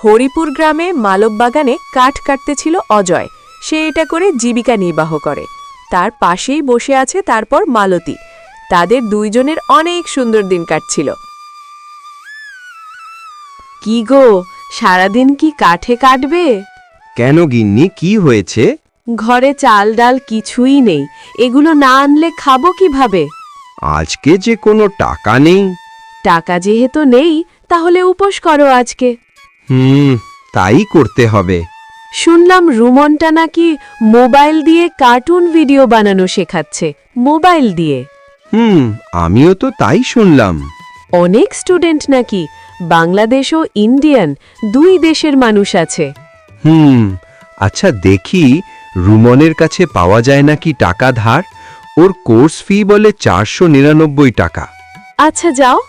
হরিপুর গ্রামে মালব বাগানে কাঠ কাটতেছিল অজয়। সে এটা করে জীবিকা নির্বাহ করে। তার পাশেই বসে আছে তারপর মালতী। তাদের দুইজনের অনেক সুন্দর দিন কাটছিল। কি গো, সারাদিন কি কাঠে কাটবে? কেন গিন্নি, কি হয়েছে? ঘরে চাল ডাল কিছুই নেই, এগুলো না আনলে খাবো কিভাবে? আজকে যে কোনো টাকা নেই। টাকা যেহেতু নেই, তাহলে উপোস করো আজকে। তাই করতে হবে। শুনলাম রুমনটা নাকি মোবাইল দিয়ে কার্টুন ভিডিও বানানো শেখাচ্ছে। মোবাইল দিয়ে? আমিও তো তাই শুনলাম। অনেক স্টুডেন্ট নাকি, বাংলাদেশ ও ইন্ডিয়ান দুই দেশের মানুষ আছে। আচ্ছা দেখি, রুমনের কাছে পাওয়া যায় নাকি টাকা ধার। ওর কোর্স ফি বলে 499 টাকা। আচ্ছা যাও।